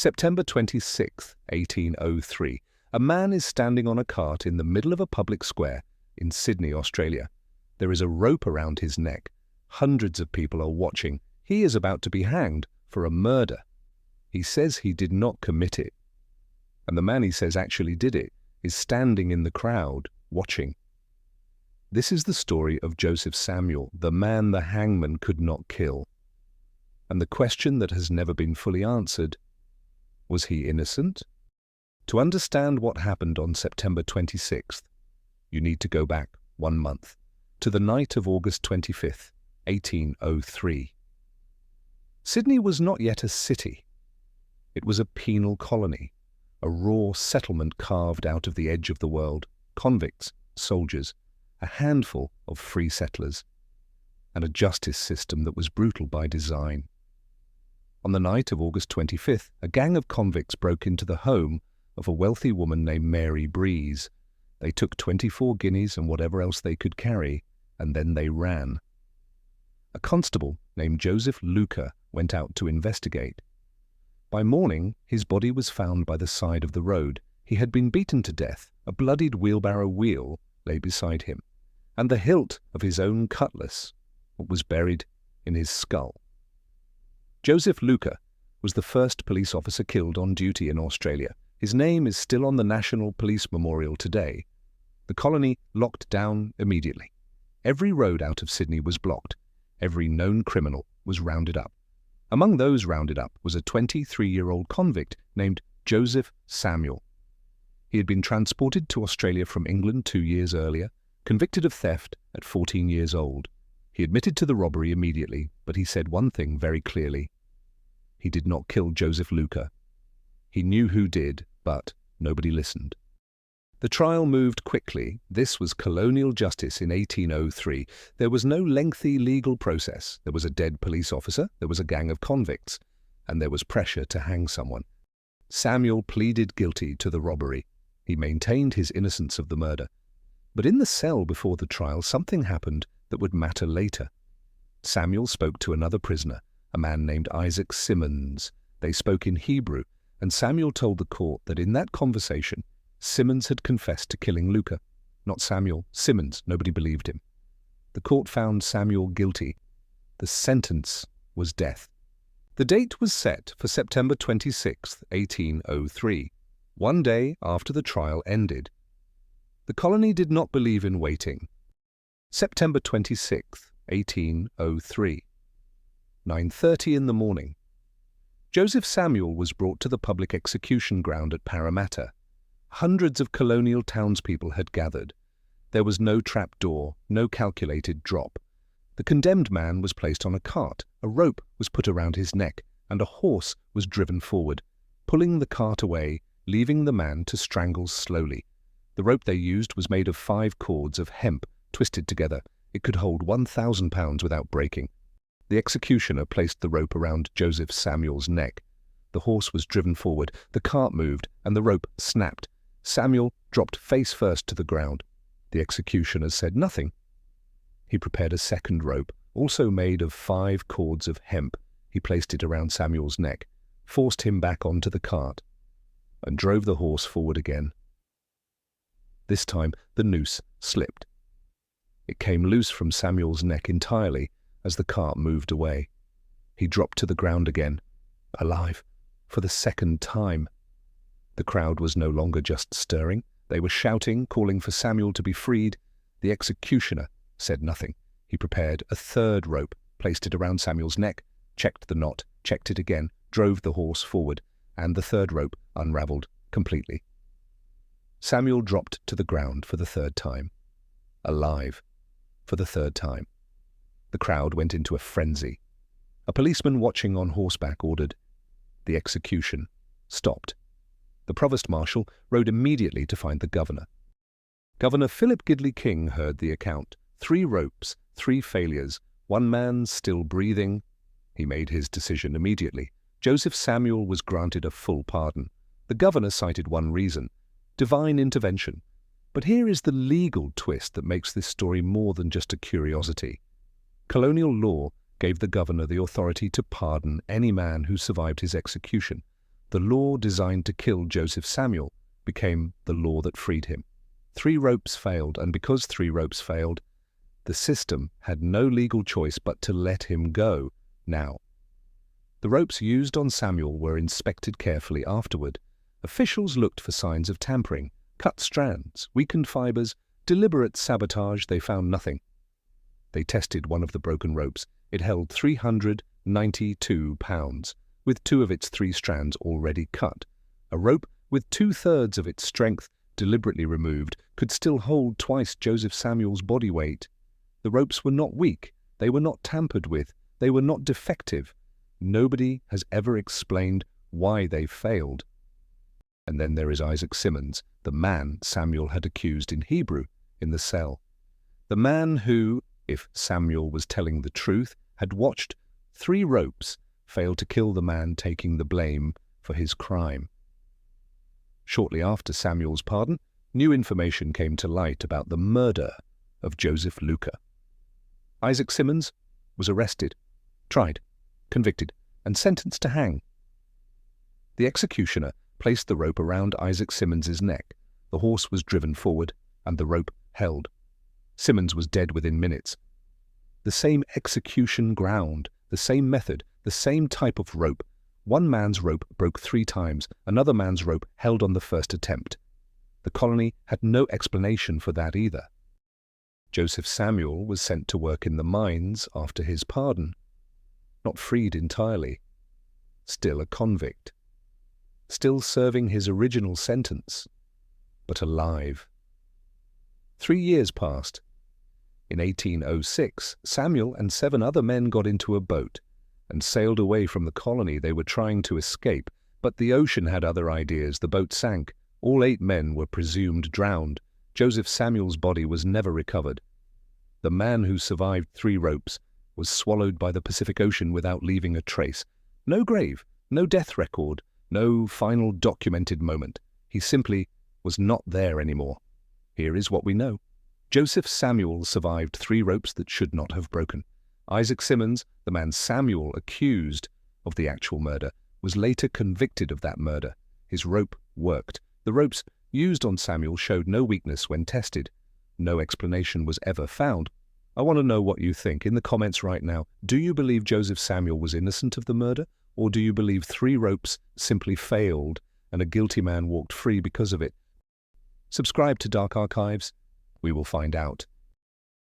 September 26, 1803. A man is standing on a cart in the middle of a public square in Sydney, Australia. There is a rope around his neck. Hundreds of people are watching. He is about to be hanged for a murder. He says he did not commit it. And the man he says actually did it is standing in the crowd, watching. This is the story of Joseph Samuel, the man the hangman could not kill. And the question that has never been fully answered: was he innocent? To understand what happened on September 26th, you need to go back 1 month, to the night of August 25th, 1803. Sydney was not yet a city. It was a penal colony, a raw settlement carved out of the edge of the world, convicts, soldiers, a handful of free settlers, and a justice system that was brutal by design. On the night of August 25th, a gang of convicts broke into the home of a wealthy woman named Mary Breeze. They took 24 guineas and whatever else they could carry, and then they ran. A constable named Joseph Luca went out to investigate. By morning, his body was found by the side of the road. He had been beaten to death. A bloodied wheelbarrow wheel lay beside him, and the hilt of his own cutlass was buried in his skull. Joseph Luca was the first police officer killed on duty in Australia. His name is still on the National Police Memorial today. The colony locked down immediately. Every road out of Sydney was blocked. Every known criminal was rounded up. Among those rounded up was a 23-year-old convict named Joseph Samuel. He had been transported to Australia from England 2 years earlier, convicted of theft at 14 years old. He admitted to the robbery immediately, but he said one thing very clearly. He did not kill Joseph Luca. He knew who did, but nobody listened. The trial moved quickly. This was colonial justice in 1803. There was no lengthy legal process. There was a dead police officer, there was a gang of convicts, and there was pressure to hang someone. Samuel pleaded guilty to the robbery. He maintained his innocence of the murder. But in the cell before the trial, something happened that would matter later. Samuel spoke to another prisoner, a man named Isaac Simmons. They spoke in Hebrew, and Samuel told the court that in that conversation, Simmons had confessed to killing Luca. Not Samuel, Simmons. Nobody believed him. The court found Samuel guilty. The sentence was death. The date was set for September 26, 1803, 1 day after the trial ended. The colony did not believe in waiting. September 26, 1803, 9:30 in the morning. Joseph Samuel was brought to the public execution ground at Parramatta. Hundreds of colonial townspeople had gathered. There was no trap door, no calculated drop. The condemned man was placed on a cart, a rope was put around his neck, and a horse was driven forward, pulling the cart away, leaving the man to strangle slowly. The rope they used was made of 5 cords of hemp, twisted together. It could hold 1,000 pounds without breaking. The executioner placed the rope around Joseph Samuel's neck. The horse was driven forward, the cart moved, and the rope snapped. Samuel dropped face first to the ground. The executioner said nothing. He prepared a second rope, also made of 5 cords of hemp. He placed it around Samuel's neck, forced him back onto the cart, and drove the horse forward again. This time the noose slipped. It came loose from Samuel's neck entirely as the cart moved away. He dropped to the ground again, alive, for the second time. The crowd was no longer just stirring. They were shouting, calling for Samuel to be freed. The executioner said nothing. He prepared a third rope, placed it around Samuel's neck, checked the knot, checked it again, drove the horse forward, and the third rope unraveled completely. Samuel dropped to the ground for the third time, alive for the third time. The crowd went into a frenzy. A policeman watching on horseback ordered. The execution stopped. The provost marshal rode immediately to find the governor. Governor Philip Gidley King heard the account. 3 ropes, 3 failures, 1 man still breathing. He made his decision immediately. Joseph Samuel was granted a full pardon. The governor cited one reason: divine intervention. But here is the legal twist that makes this story more than just a curiosity. Colonial law gave the governor the authority to pardon any man who survived his execution. The law designed to kill Joseph Samuel became the law that freed him. 3 ropes failed, and because 3 ropes failed, the system had no legal choice but to let him go now. The ropes used on Samuel were inspected carefully afterward. Officials looked for signs of tampering, cut strands, weakened fibers, deliberate sabotage. They found nothing. They tested one of the broken ropes. It held 392 pounds, with 2 of its 3 strands already cut. A rope with 2/3 of its strength deliberately removed could still hold twice Joseph Samuel's body weight. The ropes were not weak. They were not tampered with. They were not defective. Nobody has ever explained why they failed. And then there is Isaac Simmons, the man Samuel had accused in Hebrew, in the cell. The man who, if Samuel was telling the truth, had watched 3 ropes fail to kill the man taking the blame for his crime. Shortly after Samuel's pardon, new information came to light about the murder of Joseph Luca. Isaac Simmons was arrested, tried, convicted, and sentenced to hang. The executioner placed the rope around Isaac Simmons's neck. The horse was driven forward, and the rope held. Simmons was dead within minutes. The same execution ground, the same method, the same type of rope. One man's rope broke 3 times, another man's rope held on the first attempt. The colony had no explanation for that either. Joseph Samuel was sent to work in the mines after his pardon. Not freed entirely. Still a convict. Still serving his original sentence, but alive. 3 years passed. In 1806, Samuel and 7 other men got into a boat and sailed away from the colony. They were trying to escape, but the ocean had other ideas. The boat sank. All 8 men were presumed drowned. Joseph Samuel's body was never recovered. The man who survived 3 ropes was swallowed by the Pacific Ocean without leaving a trace. No grave, no death record, no final documented moment. He simply was not there anymore. Here is what we know. Joseph Samuel survived 3 ropes that should not have broken. Isaac Simmons, the man Samuel accused of the actual murder, was later convicted of that murder. His rope worked. The ropes used on Samuel showed no weakness when tested. No explanation was ever found. I want to know what you think in the comments right now. Do you believe Joseph Samuel was innocent of the murder, or do you believe 3 ropes simply failed and a guilty man walked free because of it? Subscribe to Dark Archives. We will find out.